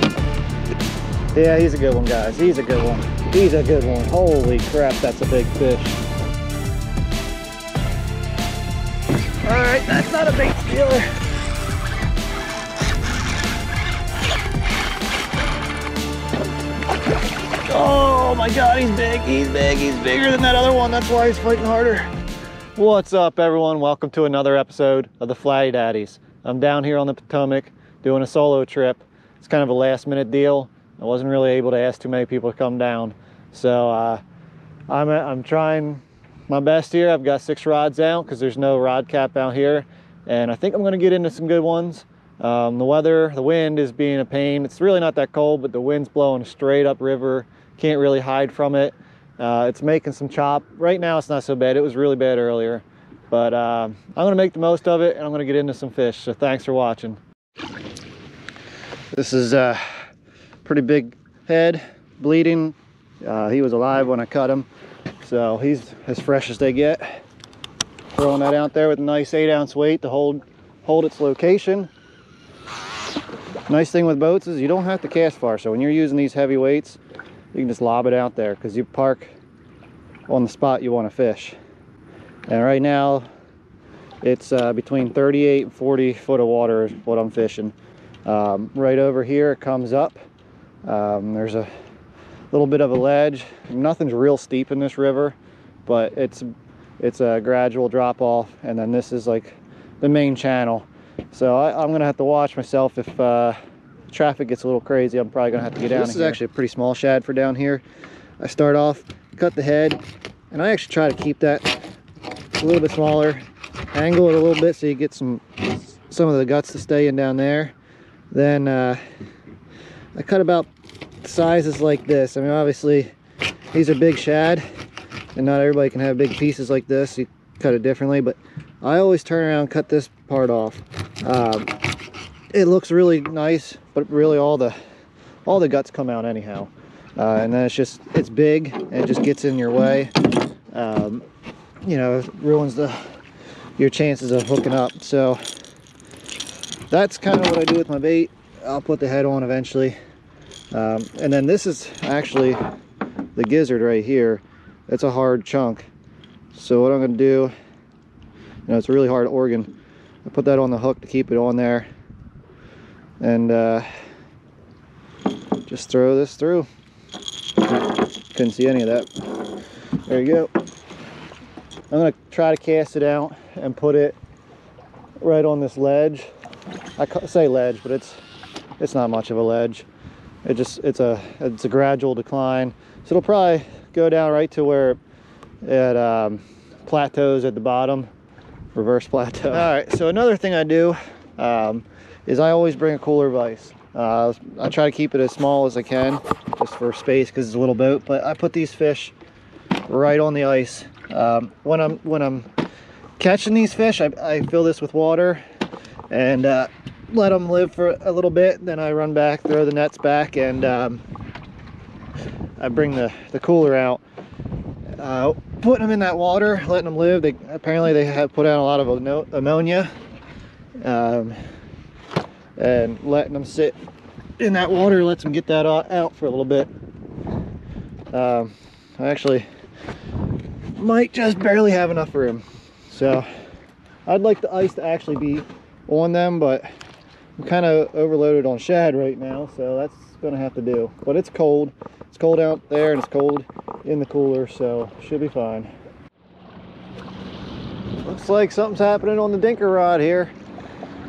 God. Yeah, he's a good one, guys. He's a good one. He's a good one. Holy crap, that's a big fish. All right, that's not a bait stealer. Oh my God, he's big, he's big, he's bigger than that other one. That's why he's fighting harder. What's up, everyone? Welcome to another episode of the Flatty Daddies. I'm down here on the Potomac doing a solo trip. It's kind of a last minute deal. I wasn't really able to ask too many people to come down. So I'm trying my best here. I've got 6 rods out because there's no rod cap out here. And I think I'm gonna get into some good ones. The wind is being a pain. It's really not that cold, but the wind's blowing straight up river. Can't really hide from it. It's making some chop. Right now it's not so bad. It was really bad earlier. But I'm gonna make the most of it and I'm gonna get into some fish. So thanks for watching. This is a pretty big head, bleeding. He was alive when I cut him. So he's as fresh as they get. Throwing that out there with a nice 8-ounce weight to hold its location. Nice thing with boats is you don't have to cast far. So when you're using these heavy weights, you can just lob it out there because you park on the spot you want to fish. And right now it's between 38 and 40 foot of water is what I'm fishing. Right over here it comes up. There's a little bit of a ledge. Nothing's real steep in this river, but it's a gradual drop off, and then this is like the main channel. So I'm gonna have to watch myself. If traffic gets a little crazy, I'm probably gonna have to get down here. This is actually a pretty small shad for down here. I start off, cut the head, and I actually try to keep that a little bit smaller, angle it a little bit so you get some of the guts to stay in down there. Then I cut about sizes like this. I mean, obviously these are big shad and not everybody can have big pieces like this. You cut it differently, but I always turn around and cut this part off. It looks really nice, but really all the guts come out anyhow. And then it's big and it just gets in your way. You know, it ruins your chances of hooking up. So that's kind of what I do with my bait. I'll put the head on eventually. And then this is actually the gizzard right here. It's a hard chunk. So what I'm gonna do, you know, it's a really hard organ. I put that on the hook to keep it on there. And just throw this through. Couldn't see any of that. There you go. I'm gonna try to cast it out and put it right on this ledge. I say ledge, but it's not much of a ledge. It's a gradual decline. So it'll probably go down right to where it plateaus at the bottom, reverse plateau. All right, so another thing I do is I always bring a cooler vise. I try to keep it as small as I can, just for space because it's a little boat. But I put these fish right on the ice. When I'm catching these fish, I fill this with water and let them live for a little bit. Then I run back, throw the nets back, and I bring the cooler out. Putting them in that water, letting them live. Apparently they have put out a lot of ammonia. And letting them sit in that water lets them get that out for a little bit. I actually might just barely have enough room. So I'd like the ice to actually be on them, but I'm kind of overloaded on shad right now, so that's gonna have to do. But it's cold. It's cold out there and it's cold in the cooler, so should be fine. Looks like something's happening on the dinker rod here.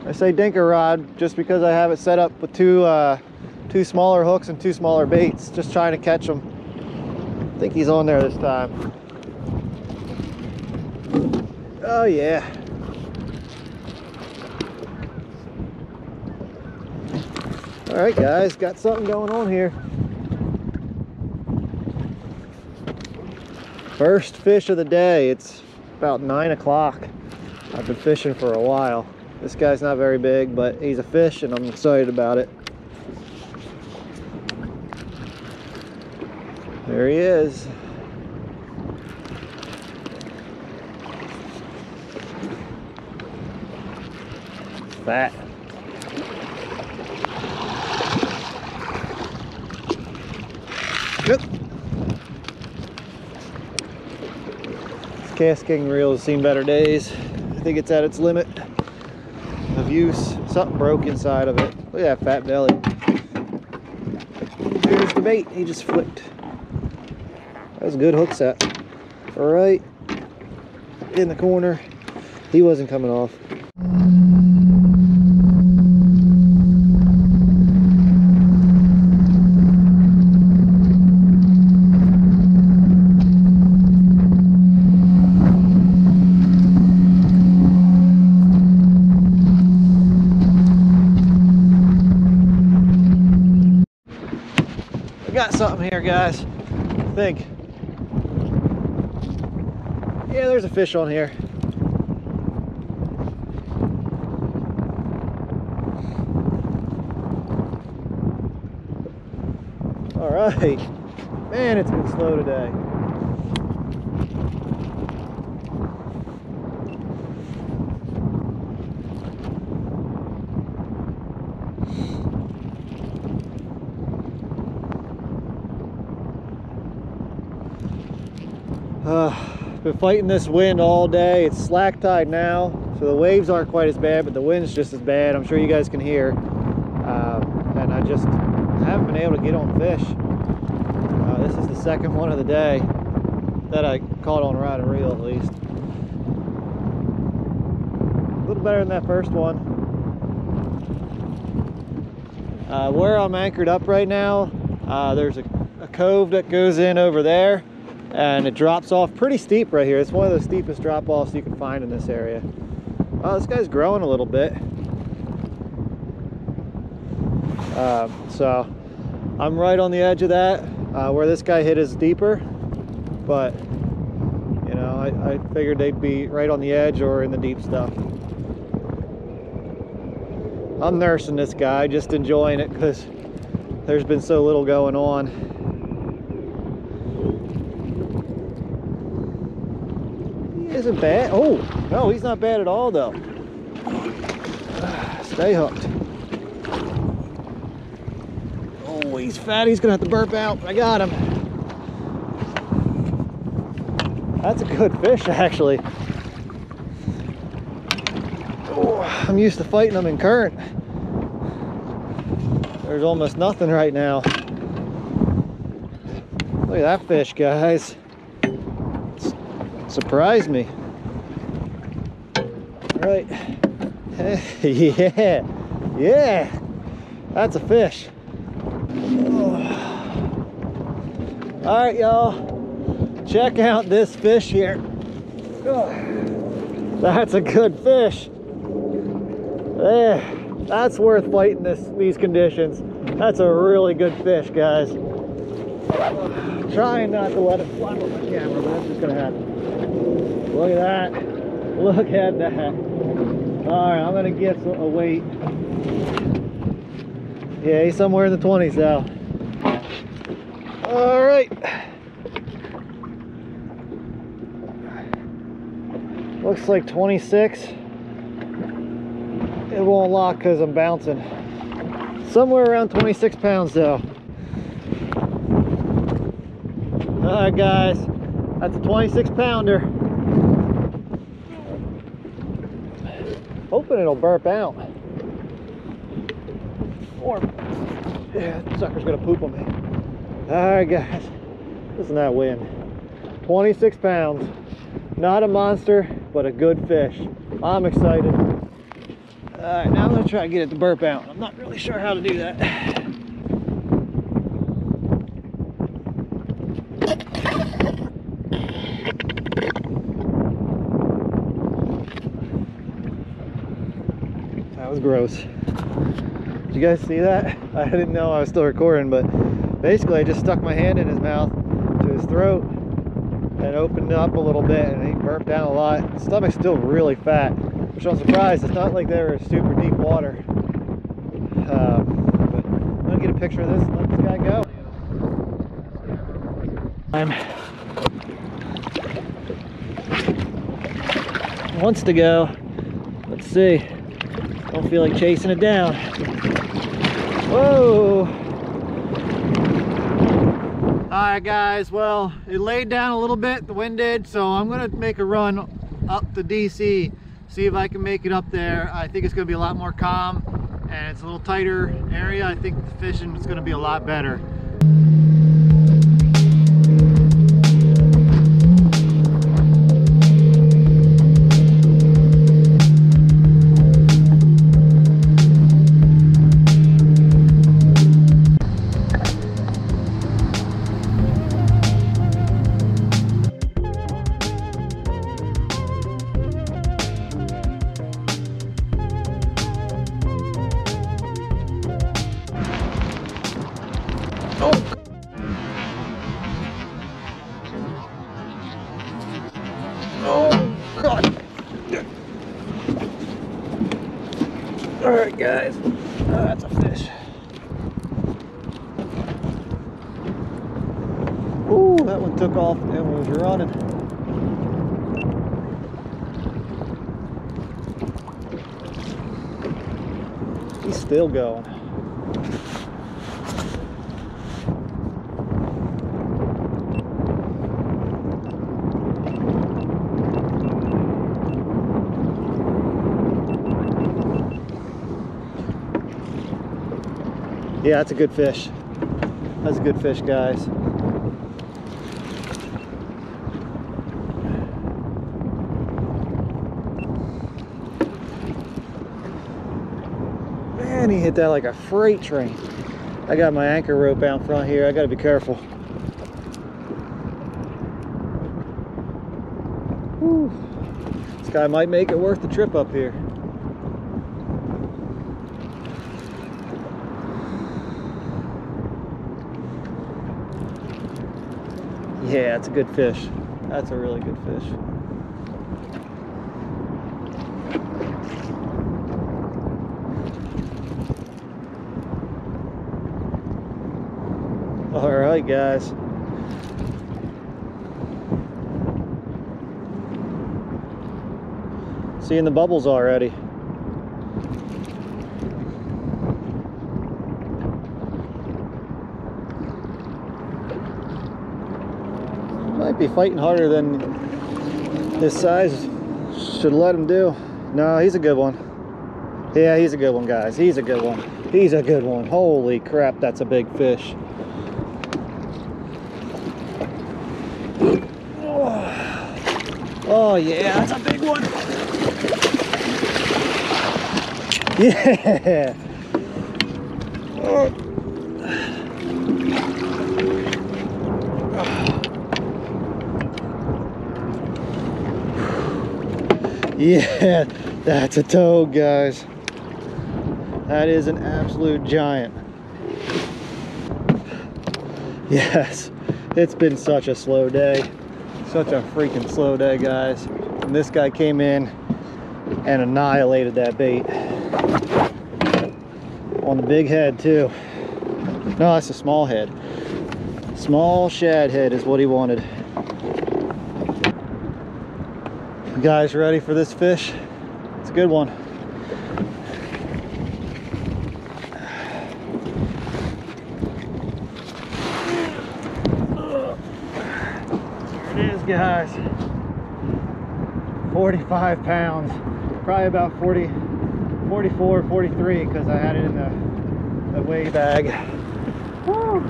I say dinker rod just because I have it set up with two smaller hooks and 2 smaller baits, just trying to catch them. I think he's on there this time. Oh yeah. All right guys, got something going on here. First fish of the day. It's about 9 o'clock. I've been fishing for a while. This guy's not very big, but he's a fish and I'm excited about it. There he is. Fat. Good. This casting reel has seen better days. I think it's at its limit of use. Something broke inside of it. Look at that fat belly. There's the bait. He just flicked. That was a good hook set. Right in the corner. He wasn't coming off. Got something here, guys. I think. Yeah, there's a fish on here. All right. Man, it's been slow today. Been fighting this wind all day. It's slack tide now, so the waves aren't quite as bad, but the wind's just as bad. I'm sure you guys can hear. And I just haven't been able to get on fish. This is the second one of the day that I caught on rod and reel, at least. A little better than that first one. Where I'm anchored up right now, there's a cove that goes in over there. And it drops off pretty steep right here. It's one of the steepest drop-offs you can find in this area. Oh, this guy's growing a little bit. So I'm right on the edge of that. Where this guy hit is deeper, but you know, I figured they'd be right on the edge or in the deep stuff. I'm nursing this guy, just enjoying it because there's been so little going on. Isn't bad. Oh no, he's not bad at all though. Stay hooked. Oh, he's fat. He's gonna have to burp out. I got him. That's a good fish, actually. Oh, I'm used to fighting them in current. There's almost nothing right now. Look at that fish, guys. Surprised me. All right. Yeah, yeah, that's a fish. Oh. All right, y'all, check out this fish here. Oh. That's a good fish. Yeah, that's worth fighting these conditions. That's a really good fish, guys. Trying not to let it fly with my camera, but that's just gonna happen. Look at that. Look at that. All right, I'm gonna get a weight. Yeah, he's somewhere in the 20s now. All right. Looks like 26. It won't lock because I'm bouncing. Somewhere around 26 pounds though. All right, guys. That's a 26 pounder. Hoping it'll burp out. Or, yeah, that sucker's gonna poop on me. All right, guys. Listen to that wind. 26 pounds. Not a monster, but a good fish. I'm excited. All right, now I'm gonna try to get it to burp out. I'm not really sure how to do that. That was gross. Did you guys see that? I didn't know I was still recording, but basically I just stuck my hand in his mouth to his throat and opened it up a little bit, and he burped down a lot. His stomach's still really fat, which I'm surprised. It's not like they were super deep water. But I'm gonna get a picture of this and let this guy go. Wants to go. Let's see. Don't feel like chasing it down. Whoa! Alright guys, well, it laid down a little bit, the wind did, so I'm gonna make a run up to DC, see if I can make it up there. I think it's gonna be a lot more calm, and it's a little tighter area. I think the fishing is gonna be a lot better. Alright guys, that's a fish. Ooh, that one took off and was running. He's still going. Yeah, that's a good fish. That's a good fish, guys. Man, he hit that like a freight train. I got my anchor rope out front here. I gotta be careful. Whew. This guy might make it worth the trip up here. Yeah, it's a good fish. That's a really good fish. All right, guys. Seeing the bubbles already. Might be fighting harder than his size should let him do. No, he's a good one. Yeah, he's a good one, guys. He's a good one. He's a good one. Holy crap, that's a big fish. Oh yeah, that's a big one. Yeah. Oh. Yeah, that's a toad, guys. That is an absolute giant. Yes, it's been such a slow day. Such a freaking slow day, guys. And this guy came in and annihilated that bait. On the big head, too. No, that's a small head. Small shad head is what he wanted. You guys ready for this fish? It's a good one. There it is, guys. 45 pounds. Probably about 40, 44, 43, because I had it in the weigh bag. Woo!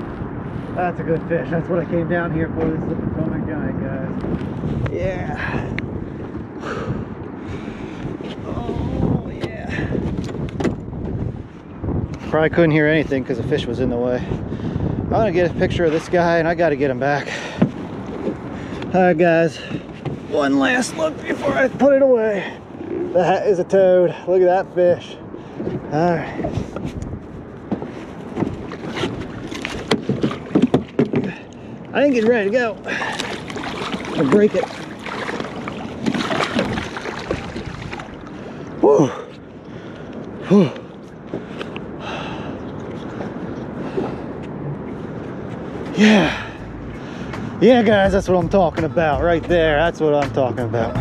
That's a good fish. That's what I came down here for. This is the Potomac giant, guys. Yeah. Oh yeah. Probably couldn't hear anything because the fish was in the way. I'm gonna get a picture of this guy and I gotta get him back. All right, guys. One last look before I put it away. That is a toad. Look at that fish. All right. I ain't getting ready to go. I'll break it. Whew. Whew. Yeah. Yeah, guys, that's what I'm talking about right there. That's what I'm talking about.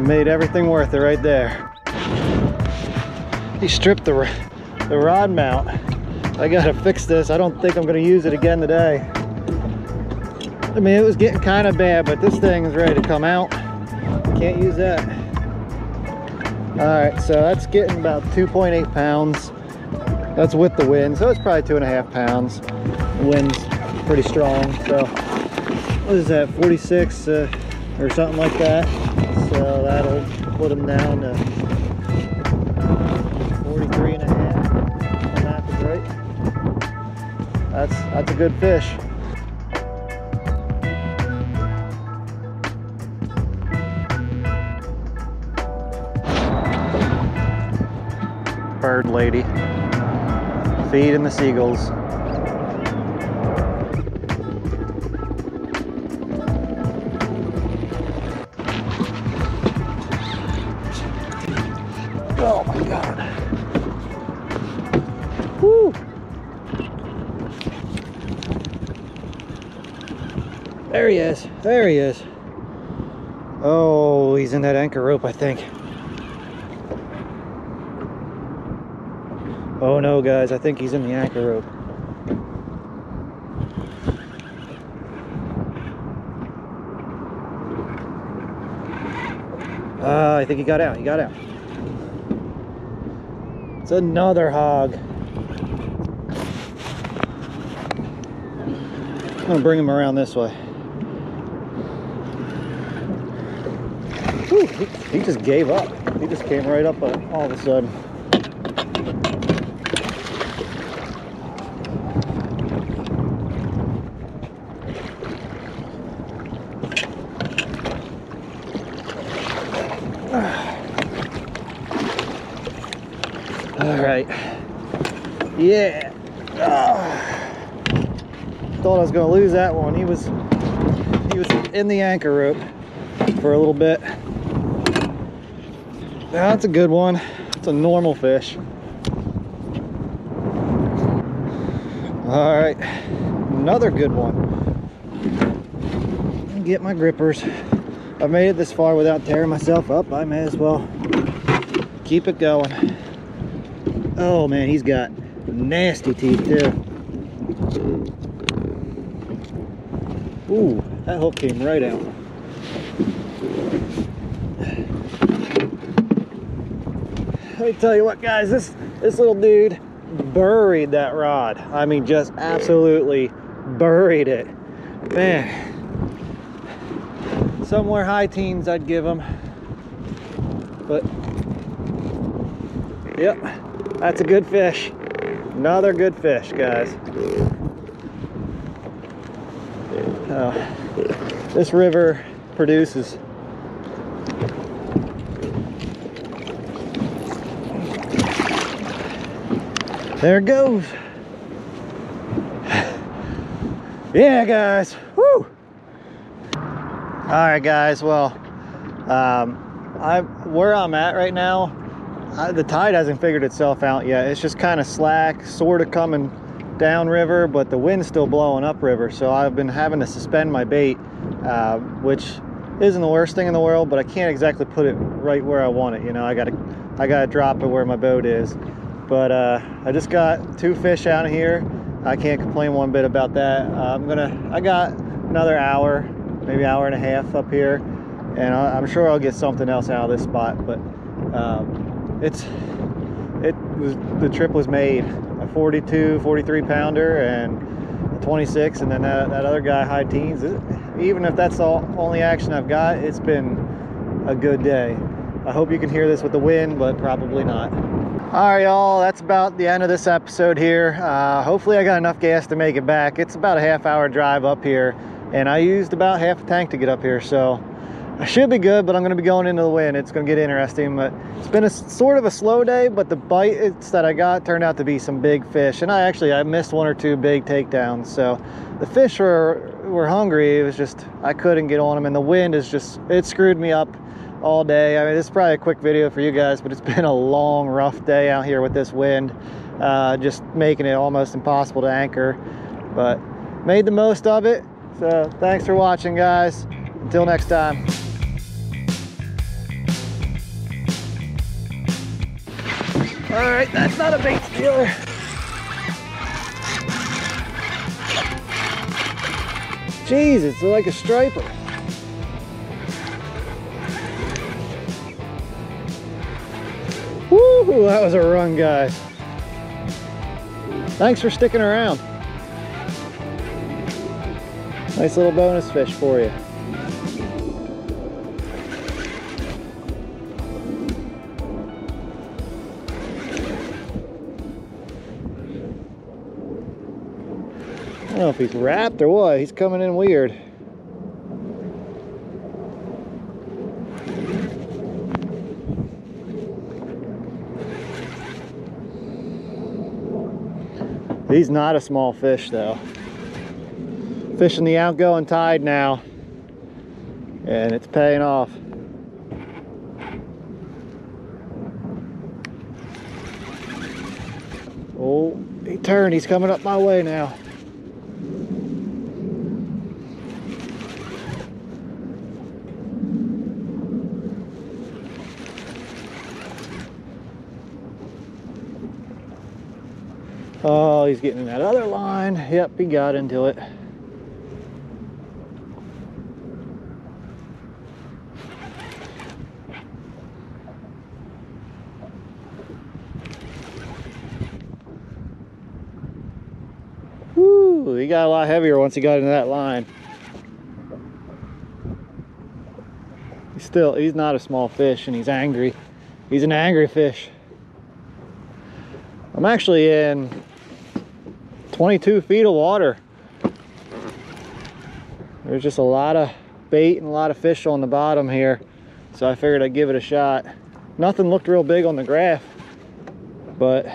Made everything worth it right there. He stripped the rod mount I gotta fix this. I don't think I'm gonna use it again today. I mean, it was getting kind of bad, but this thing is ready to come out. Can't use that. All right, so that's getting about 2.8 pounds. That's with the wind, so it's probably 2.5 pounds. The wind's pretty strong, so what is that, 46 or something like that? So that'll put them down to 43.5. My math is right. That's a good fish. Bird lady feeding the seagulls. Oh my God. Woo. There he is. There he is. Oh, he's in that anchor rope, I think. Oh no, guys, I think he's in the anchor rope. I think he got out. He got out. It's another hog. I'm gonna bring him around this way. Whew, he just gave up. He just came right up all of a sudden. All right. Yeah. Thought I was gonna lose that one. He was in the anchor rope for a little bit. That's a good one. It's a normal fish. All right, another good one. Get my grippers. I've made it this far without tearing myself up. I may as well keep it going. Oh man, he's got nasty teeth too. Ooh, that hook came right out. Let me tell you what, guys, this little dude buried that rod. I mean, just absolutely buried it. Man, somewhere high teens I'd give him. But, yep, that's a good fish. Another good fish, guys. This river produces. There it goes. Yeah, guys. Woo! All right, guys. Well, where I'm at right now, the tide hasn't figured itself out yet. It's just kind of slack, sort of coming down river, but the wind's still blowing up river. So I've been having to suspend my bait, which isn't the worst thing in the world, but I can't exactly put it right where I want it. You know, I gotta drop it where my boat is. But I just got 2 fish out of here. I can't complain one bit about that. I got another hour, maybe hour and a half up here, and I'm sure I'll get something else out of this spot. But the trip was made. A 42, 43 pounder and a 26, and then that other guy high teens. Even if that's the only action I've got, it's been a good day. I hope you can hear this with the wind, but probably not. All right, y'all, that's about the end of this episode here. Hopefully I got enough gas to make it back. It's about a half-hour drive up here, and I used about half a tank to get up here, so I should be good, but I'm gonna be going into the wind. It's gonna get interesting, but it's been a sort of a slow day, but the bites that I got turned out to be some big fish, and I missed 1 or 2 big takedowns, so the fish were hungry. It was just, I couldn't get on them, and the wind is just, it screwed me up all day. I mean, this is probably a quick video for you guys, but it's been a long, rough day out here with this wind, just making it almost impossible to anchor, but made the most of it. So thanks for watching, guys. Until next time. All right, that's not a bait stealer. Jesus, they're like a striper. Woo, that was a run, guys. Thanks for sticking around. Nice little bonus fish for you. I don't know if he's wrapped or what. He's coming in weird. He's not a small fish though. Fishing the outgoing tide now, and it's paying off. Oh, he turned. He's coming up my way now. Oh, he's getting in that other line. Yep, he got into it. Woo, he got a lot heavier once he got into that line. He's not a small fish, and he's angry. He's an angry fish. I'm actually in 22 feet of water. There's just a lot of bait and a lot of fish on the bottom here, so I figured I'd give it a shot. Nothing looked real big on the graph, but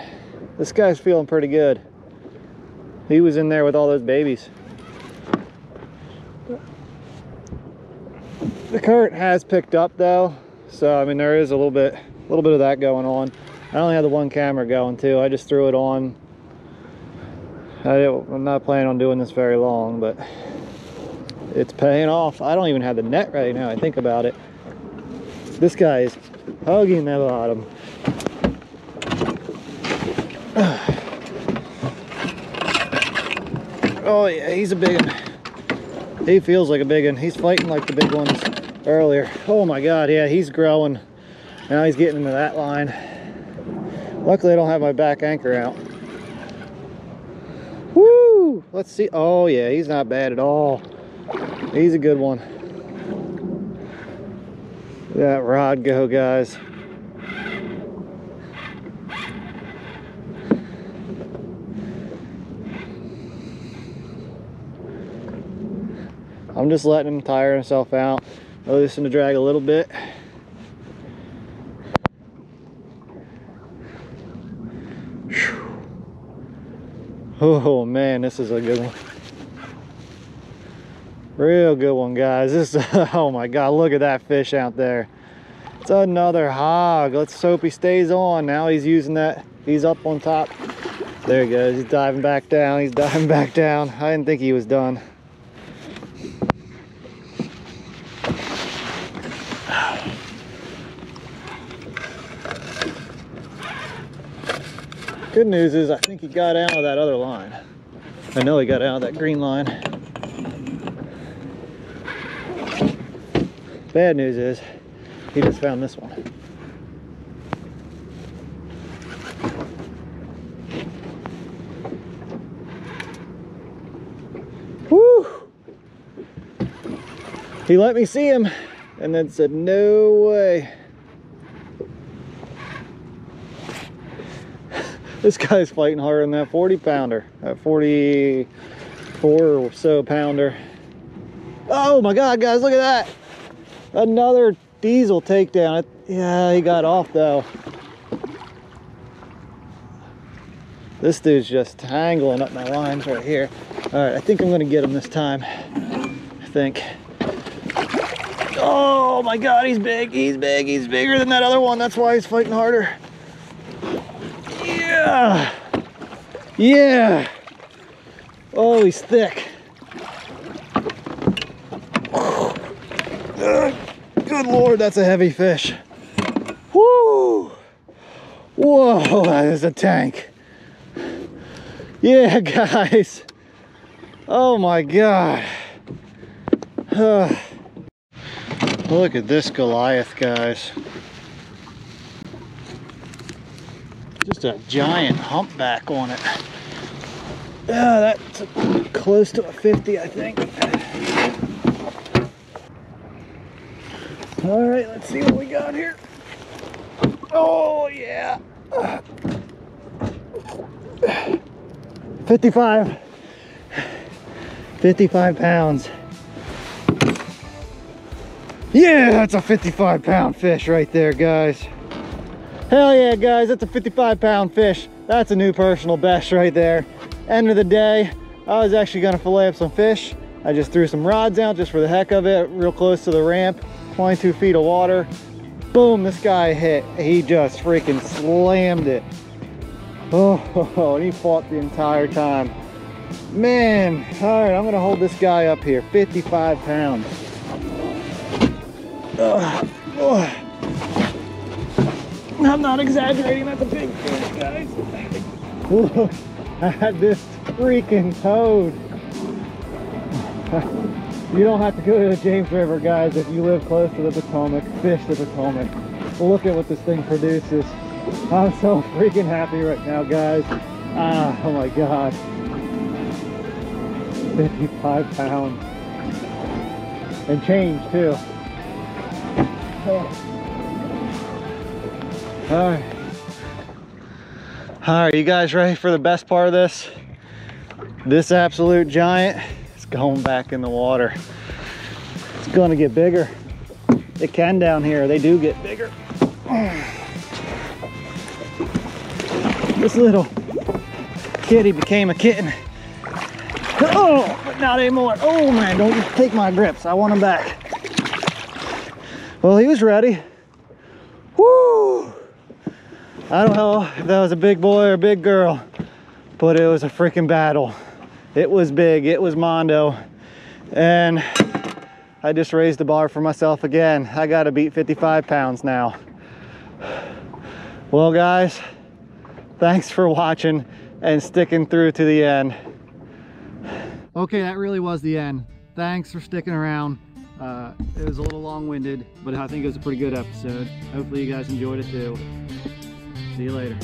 this guy's feeling pretty good. He was in there with all those babies. The current has picked up though, so I mean there is a little bit of that going on. I only had the one camera going too. I just threw it on. I'm not planning on doing this very long, but it's paying off. I don't even have the net right now. I think about it. This guy is hugging the bottom. Oh yeah, he's a big one. He feels like a big one. He's fighting like the big ones earlier. Oh my God, yeah, he's growing. Now he's getting into that line. Luckily I don't have my back anchor out. Woo! Let's see. Oh yeah, he's not bad at all. He's a good one. Look at that rod go, guys. I'm just letting him tire himself out. Loosen the drag a little bit. Oh man, this is a good one. Real good one, guys. This is, oh my God, look at that fish out there. It's another hog. Let's hope he stays on. Now he's using that. He's up on top. There he goes. He's diving back down. He's diving back down. I didn't think he was done. Good news is I think he got out of that other line. I know he got out of that green line. Bad news is he just found this one. Woo! He let me see him and then said, no way. This guy's fighting harder than that 40 pounder, that 44 or so pounder. Oh my God, guys, look at that. Another diesel takedown. Yeah, he got off though. This dude's just tangling up my lines right here. All right, I think I'm gonna get him this time. I think. Oh my God, he's big, he's big, he's bigger than that other one. That's why he's fighting harder. Yeah, yeah. Oh, he's thick. Good Lord, that's a heavy fish. Woo! Whoa, that is a tank. Yeah, guys. Oh my God. Look at this Goliath, guys. Just a giant humpback on it. Yeah, that's close to a 50, I think. All right, let's see what we got here. Oh, yeah. 55 pounds. Yeah, that's a 55-pound fish right there, guys. Hell yeah, guys, that's a 55-pound fish. That's a new personal best right there. End of the day, I was actually gonna fillet up some fish. I just threw some rods out just for the heck of it, real close to the ramp, 22 feet of water. Boom, this guy hit. He just freaking slammed it. Oh, and he fought the entire time. Man, all right, I'm gonna hold this guy up here, 55 pounds. I'm not exaggerating, that's a big fish, guys. Look at this freaking toad. You don't have to go to the James River, guys, if you live close to the Potomac, fish the Potomac. Look at what this thing produces. I'm so freaking happy right now, guys. Oh my God. 55 pounds. And change, too. All right, you guys ready for the best part of this? This absolute giant is going back in the water. It's gonna get bigger. It can down here, they do get bigger. This little kitty became a kitten. Oh, but not anymore. Oh man, don't take my grips. I want him back. Well, he was ready. Woo! I don't know if that was a big boy or a big girl, but it was a freaking battle. It was big, it was Mondo. And I just raised the bar for myself again. I gotta beat 55 pounds now. Well guys, thanks for watching and sticking through to the end. Okay, that really was the end. Thanks for sticking around. It was a little long-winded, but I think it was a pretty good episode. Hopefully you guys enjoyed it too. See you later.